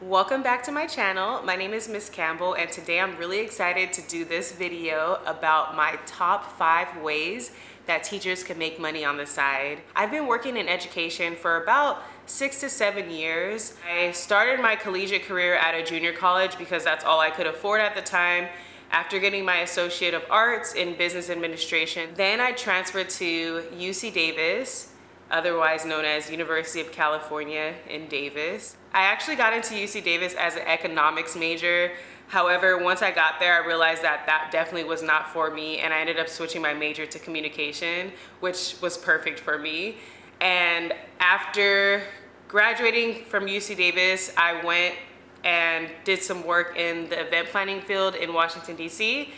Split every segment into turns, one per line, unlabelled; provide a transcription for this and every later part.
Welcome back to my channel. My name is Miss Campbell, and today I'm really excited to do this video about my top 5 ways that teachers can make money on the side. I've been working in education for about 6 to 7 years. I started my collegiate career at a junior college because that's all I could afford at the time. After getting my Associate of Arts in Business Administration, then I transferred to UC Davis, otherwise known as University of California in Davis. I actually got into UC Davis as an economics major. However, once I got there, I realized that that definitely was not for me, and I ended up switching my major to communication, which was perfect for me. And after graduating from UC Davis, I went and did some work in the event planning field in Washington, D.C.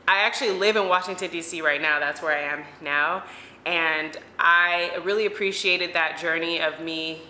I actually live in Washington, D.C. right now. That's where I am now. And I really appreciated that journey of me,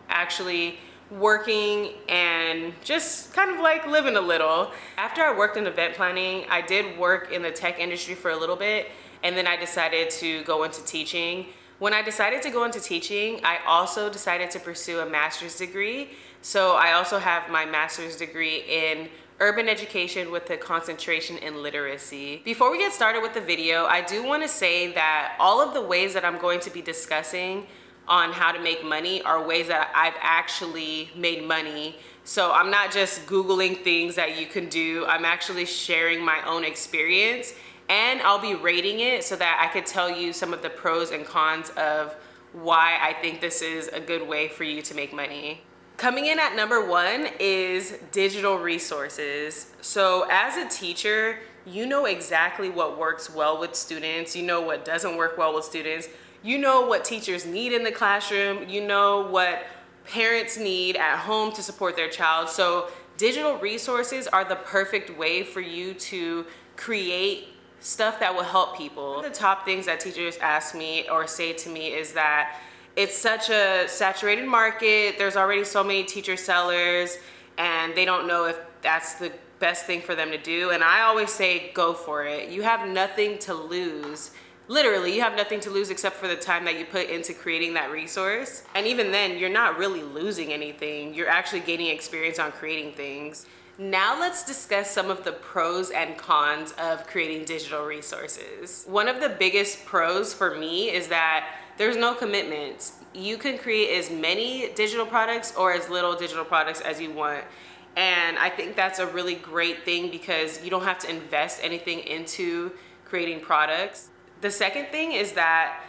actually working and just kind of like living a little. After I worked in event planning, I did work in the tech industry for a little bit, and then I decided to go into teaching. When I decided to go into teaching, I also decided to pursue a master's degree. So I also have my master's degree in urban education with a concentration in literacy. Before we get started with the video, I do want to say that all of the ways that I'm going to be discussing on how to make money are ways that I've actually made money. So I'm not just Googling things that you can do. I'm actually sharing my own experience, and I'll be rating it so that I could tell you some of the pros and cons of why I think this is a good way for you to make money. Coming in at number 1 is digital resources. So as a teacher, you know exactly what works well with students. You know what doesn't work well with students. You know what teachers need in the classroom. You know what parents need at home to support their child. So digital resources are the perfect way for you to create stuff that will help people. One of the top things that teachers ask me or say to me is that it's such a saturated market. There's already so many teacher sellers, and they don't know if that's the best thing for them to do. And I always say, go for it. You have nothing to lose. Literally, you have nothing to lose except for the time that you put into creating that resource. And even then, you're not really losing anything. You're actually gaining experience on creating things. Now let's discuss some of the pros and cons of creating digital resources. One of the biggest pros for me is that there's no commitments. You can create as many digital products or as little digital products as you want. And I think that's a really great thing because you don't have to invest anything into creating products. The second thing is that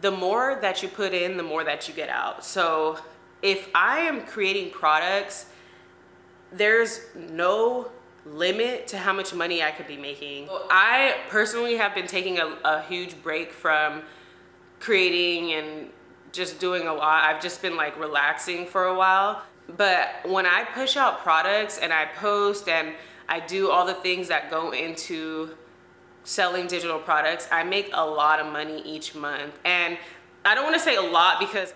the more that you put in, the more that you get out. So if I am creating products, there's no limit to how much money I could be making. I personally have been taking a huge break from creating and just doing a lot. I've just been like relaxing for a while. But when I push out products and I post and I do all the things that go into selling digital products, I make a lot of money each month. And I don't want to say a lot because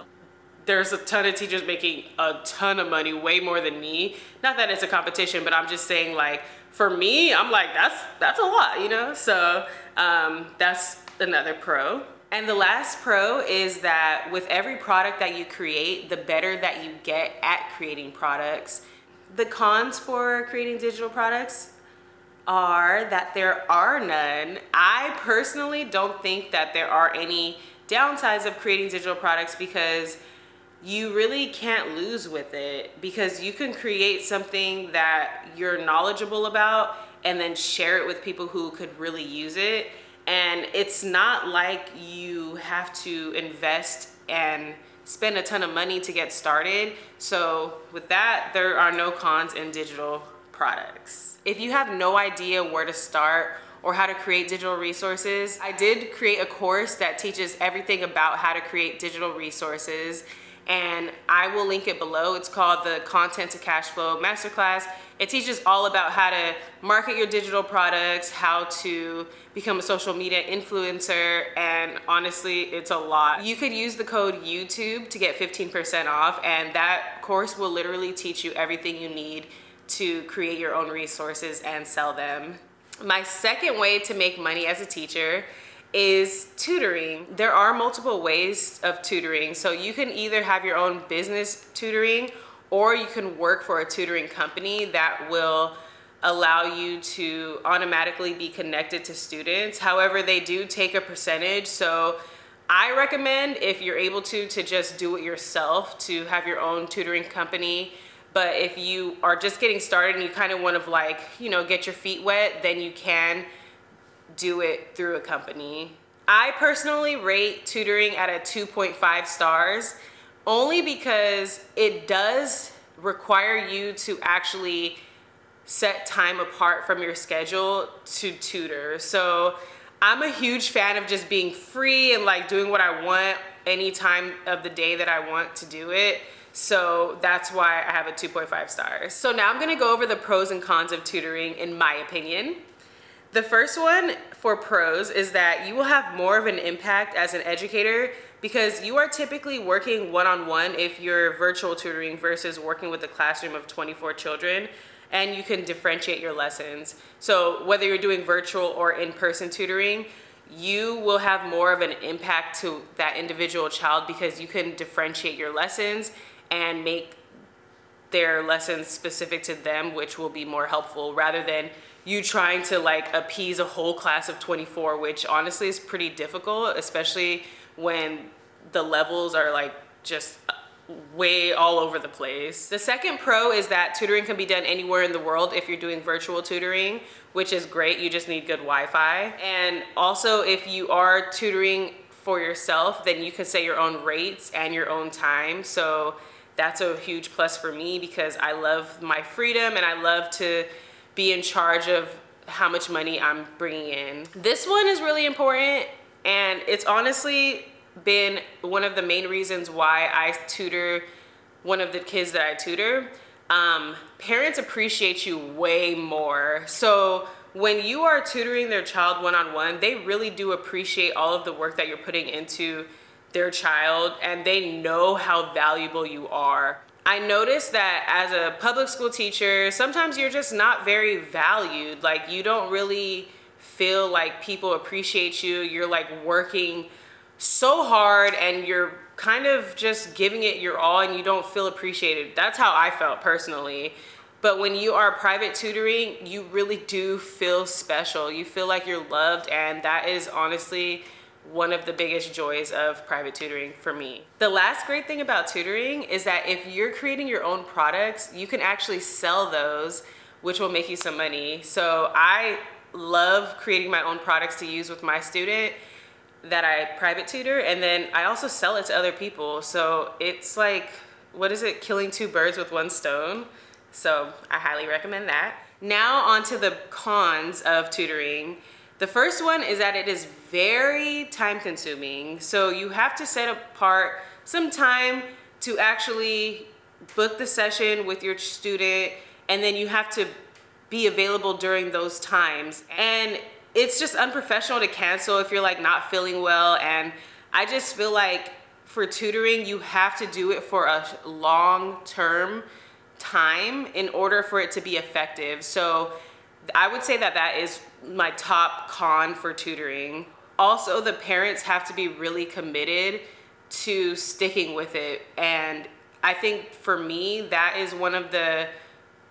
there's a ton of teachers making a ton of money, way more than me. Not that it's a competition, but I'm just saying, like, for me, I'm like, that's a lot, So that's another pro. And the last pro is that with every product that you create, the better that you get at creating products. The cons for creating digital products are that there are none. I personally don't think that there are any downsides of creating digital products because you really can't lose with it, because you can create something that you're knowledgeable about and then share it with people who could really use it. And it's not like you have to invest and spend a ton of money to get started. So with that, there are no cons in digital products. If you have no idea where to start or how to create digital resources, I did create a course that teaches everything about how to create digital resources, and I will link it below. It's called the Content to Cash Flow Masterclass. It teaches all about how to market your digital products, how to become a social media influencer, and honestly, it's a lot. You could use the code YouTube to get 15% off, and that course will literally teach you everything you need to create your own resources and sell them. My second way to make money as a teacher is tutoring. There are multiple ways of tutoring. So you can either have your own business tutoring, or you can work for a tutoring company that will allow you to automatically be connected to students. However, they do take a percentage. So I recommend, if you're able to just do it yourself, to have your own tutoring company. But if you are just getting started and you kind of want to like, you know, get your feet wet, then you can do it through a company. I personally rate tutoring at a 2.5 stars, only because it does require you to actually set time apart from your schedule to tutor. So I'm a huge fan of just being free and like doing what I want any time of the day that I want to do it. So that's why I have a 2.5 stars. So now I'm gonna go over the pros and cons of tutoring in my opinion. The first one for pros is that you will have more of an impact as an educator because you are typically working one-on-one if you're virtual tutoring versus working with a classroom of 24 children, and you can differentiate your lessons. So whether you're doing virtual or in-person tutoring, you will have more of an impact to that individual child because you can differentiate your lessons and make their lessons specific to them, which will be more helpful rather than you trying to like appease a whole class of 24, which honestly is pretty difficult, especially when the levels are like just way all over the place. The second pro is that tutoring can be done anywhere in the world if you're doing virtual tutoring, which is great. You just need good Wi-Fi. And also if you are tutoring for yourself, then you can set your own rates and your own time. So that's a huge plus for me because I love my freedom and I love to be in charge of how much money I'm bringing in. This one is really important, and it's honestly been one of the main reasons why I tutor one of the kids that I tutor. Parents appreciate you way more. So when you are tutoring their child one-on-one, they really do appreciate all of the work that you're putting into their child, and they know how valuable you are. I noticed that as a public school teacher, sometimes you're just not very valued. Like you don't really feel like people appreciate you. You're like working so hard and you're kind of just giving it your all and you don't feel appreciated. That's how I felt personally. But when you are private tutoring, you really do feel special. You feel like you're loved, and that is honestly one of the biggest joys of private tutoring for me. The last great thing about tutoring is that if you're creating your own products, you can actually sell those, which will make you some money. So I love creating my own products to use with my student that I private tutor, and then I also sell it to other people. So it's like, what is it? Killing two birds with one stone. So I highly recommend that. Now on to the cons of tutoring. The first one is that it is very time consuming. So you have to set apart some time to actually book the session with your student, and then you have to be available during those times. And it's just unprofessional to cancel if you're like not feeling well. And I just feel like for tutoring, you have to do it for a long-term time in order for it to be effective. So I would say that that is my top con for tutoring. Also, the parents have to be really committed to sticking with it. And I think for me, that is one of the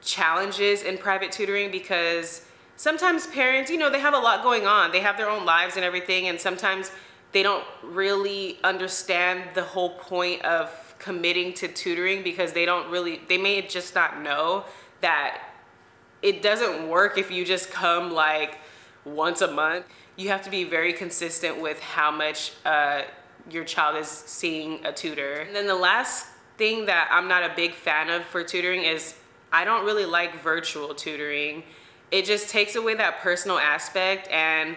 challenges in private tutoring, because sometimes parents, you know, they have a lot going on. They have their own lives and everything, and sometimes they don't really understand the whole point of committing to tutoring because they may just not know that it doesn't work if you just come like once a month. You have to be very consistent with how much your child is seeing a tutor. And then the last thing that I'm not a big fan of for tutoring is I don't really like virtual tutoring. It just takes away that personal aspect, and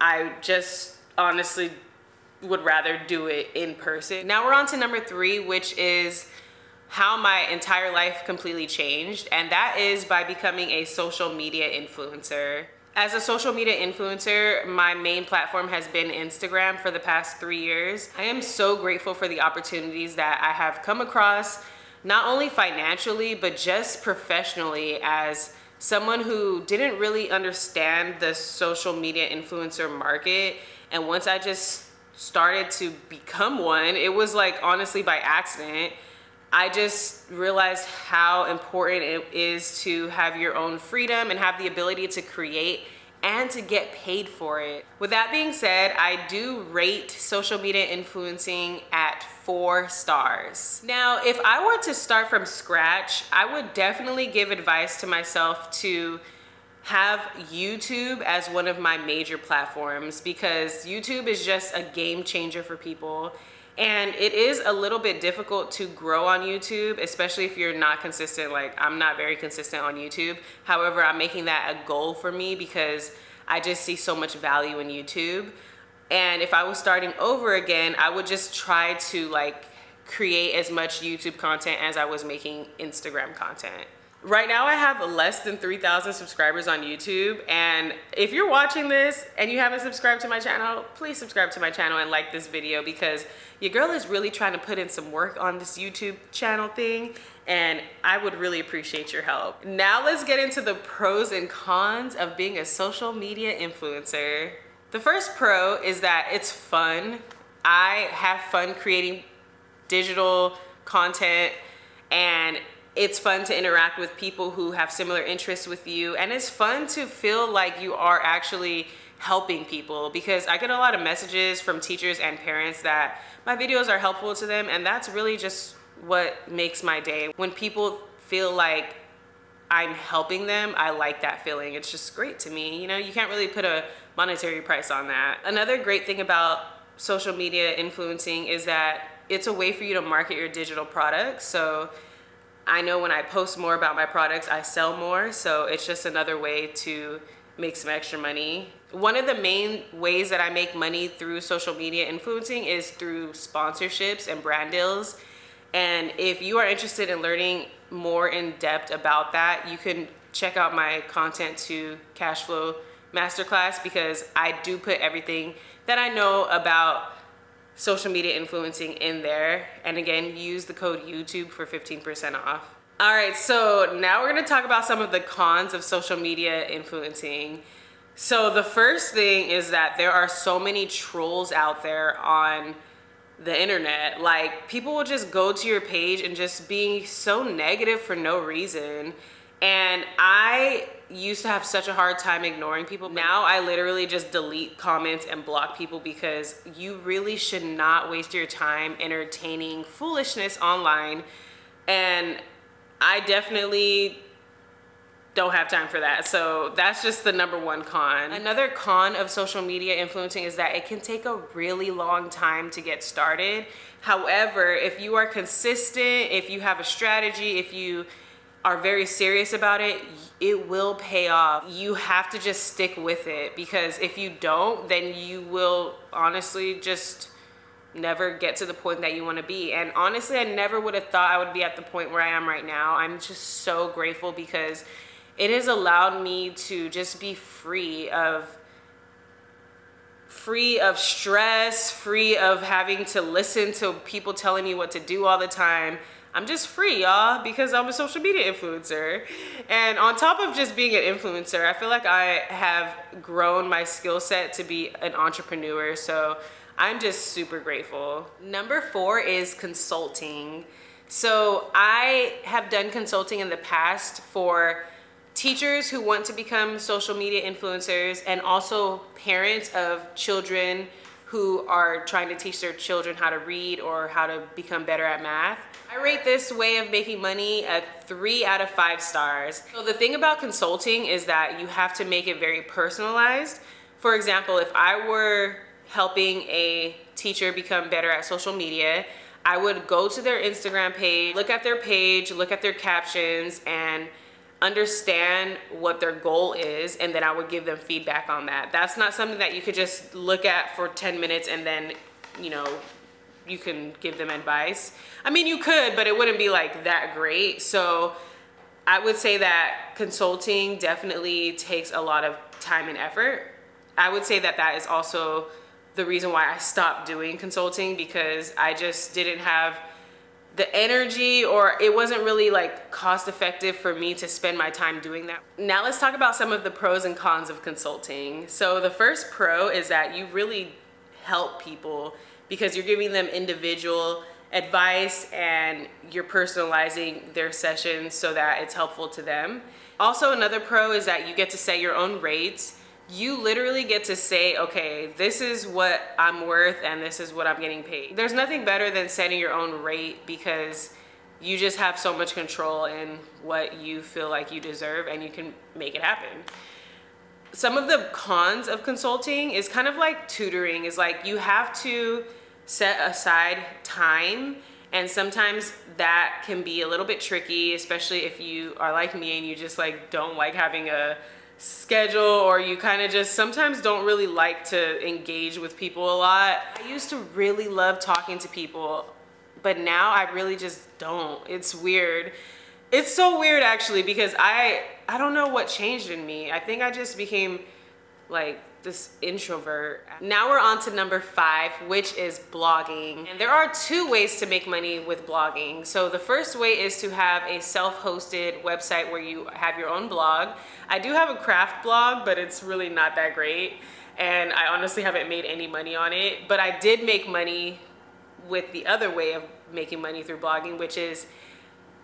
I just honestly would rather do it in person. Now we're on to number 3, which is how my entire life completely changed, and that is by becoming a social media influencer. As a social media influencer, my main platform has been Instagram for the past 3 years. I am so grateful for the opportunities that I have come across, not only financially, but just professionally, as someone who didn't really understand the social media influencer market. And once I just started to become one, it was like honestly by accident. I just realized how important it is to have your own freedom and have the ability to create and to get paid for it. With that being said, I do rate social media influencing at 4 stars. Now, if I were to start from scratch, I would definitely give advice to myself to have YouTube as one of my major platforms, because YouTube is just a game changer for people. And it is a little bit difficult to grow on YouTube, especially if you're not consistent. Like, I'm not very consistent on YouTube. However, I'm making that a goal for me because I just see so much value in YouTube. And if I was starting over again, I would just try to like create as much YouTube content as I was making Instagram content. Right now I have less than 3,000 subscribers on YouTube, and if you're watching this and you haven't subscribed to my channel, please subscribe to my channel and like this video, because your girl is really trying to put in some work on this YouTube channel thing, and I would really appreciate your help. Now let's get into the pros and cons of being a social media influencer. The first pro is that it's fun. I have fun creating digital content, and it's fun to interact with people who have similar interests with you, and it's fun to feel like you are actually helping people, because I get a lot of messages from teachers and parents that my videos are helpful to them, and that's really just what makes my day. When people feel like I'm helping them, I like that feeling. It's just great to me. You know, you can't really put a monetary price on that. Another great thing about social media influencing is that it's a way for you to market your digital products. So I know when I post more about my products, I sell more. So it's just another way to make some extra money. One of the main ways that I make money through social media influencing is through sponsorships and brand deals. And if you are interested in learning more in depth about that, you can check out my Content to Cashflow Masterclass, because I do put everything that I know about social media influencing in there. And again, use the code YouTube for 15% off. All right, so now we're gonna talk about some of the cons of social media influencing. So the first thing is that there are so many trolls out there on the internet. Like, people will just go to your page and just being so negative for no reason. And I used to have such a hard time ignoring people. Now I literally just delete comments and block people, because you really should not waste your time entertaining foolishness online. And I definitely don't have time for that. So that's just the number one con. Another con of social media influencing is that it can take a really long time to get started. However, if you are consistent, if you have a strategy, if you are very serious about it, it will pay off. You have to just stick with it, because if you don't, then you will honestly just never get to the point that you want to be. And honestly, I never would have thought I would be at the point where I am right now. I'm just so grateful, because it has allowed me to just be free of stress, free of having to listen to people telling me what to do all the time. I'm just free, y'all, because I'm a social media influencer. And on top of just being an influencer, I feel like I have grown my skill set to be an entrepreneur. So I'm just super grateful. Number 4 is consulting. So I have done consulting in the past for teachers who want to become social media influencers, and also parents of children who are trying to teach their children how to read or how to become better at math. I rate this way of making money at 3 out of 5 stars. So the thing about consulting is that you have to make it very personalized. For example, if I were helping a teacher become better at social media, I would go to their Instagram page, look at their page, look at their captions, and understand what their goal is, and then I would give them feedback on that. That's not something that you could just look at for 10 minutes and then, you know, you can give them advice. I mean, you could, but it wouldn't be like that great. So I would say that consulting definitely takes a lot of time and effort. I would say that that is also the reason why I stopped doing consulting, because I just didn't have the energy, or it wasn't really like cost effective for me to spend my time doing that. Now let's talk about some of the pros and cons of consulting. So the first pro is that you really help people, because you're giving them individual advice and you're personalizing their sessions so that it's helpful to them. Also, another pro is that you get to set your own rates. You literally get to say, okay, this is what I'm worth and this is what I'm getting paid. There's nothing better than setting your own rate because you just have so much control in what you feel like you deserve and you can make it happen. Some of the cons of consulting is kind of like tutoring, is like you have to set aside time, and sometimes that can be a little bit tricky, especially if you are like me and you just like don't like having a schedule, or you kind of just sometimes don't really like to engage with people a lot. I used to really love talking to people, but now I really just don't. It's weird. It's so weird actually, because I don't know what changed in me. I think I just became like this introvert. Now we're on to number 5, which is blogging. And there are 2 ways to make money with blogging. So the first way is to have a self-hosted website where you have your own blog. I do have a craft blog, but it's really not that great. And I honestly haven't made any money on it. But I did make money with the other way of making money through blogging, which is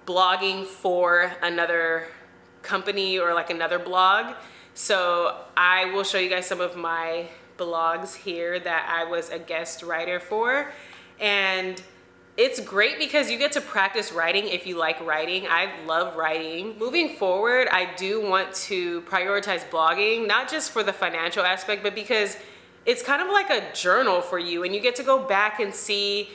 blogging for another company or like another blog. So I will show you guys some of my blogs here that I was a guest writer for, and it's great because you get to practice writing if you like writing. I love writing. Moving forward, I do want to prioritize blogging, not just for the financial aspect, but because it's kind of like a journal for you, and you get to go back and see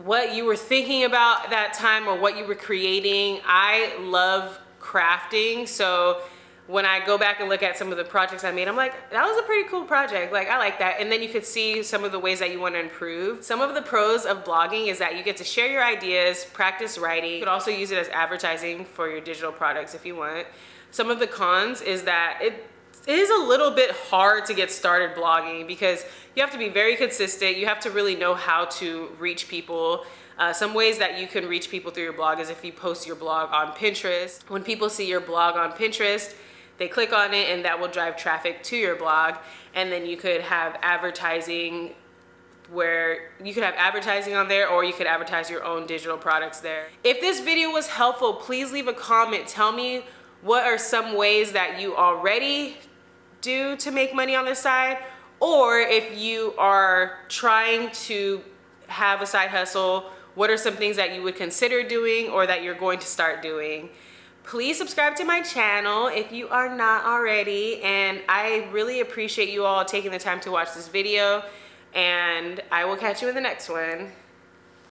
what you were thinking about that time or what you were creating. I love crafting, so when I go back and look at some of the projects I made, I'm like, that was a pretty cool project. Like, I like that. And then you could see some of the ways that you want to improve. Some of the pros of blogging is that you get to share your ideas, practice writing. You could also use it as advertising for your digital products if you want. Some of the cons is that it is a little bit hard to get started blogging because you have to be very consistent. You have to really know how to reach people. Some ways that you can reach people through your blog is if you post your blog on Pinterest. When people see your blog on Pinterest, they click on it and that will drive traffic to your blog. And then you could have advertising where you could have advertising on there, or you could advertise your own digital products there. If this video was helpful, please leave a comment. Tell me what are some ways that you already do to make money on the side, or if you are trying to have a side hustle, what are some things that you would consider doing or that you're going to start doing? Please subscribe to my channel if you are not already, and I really appreciate you all taking the time to watch this video, and I will catch you in the next one.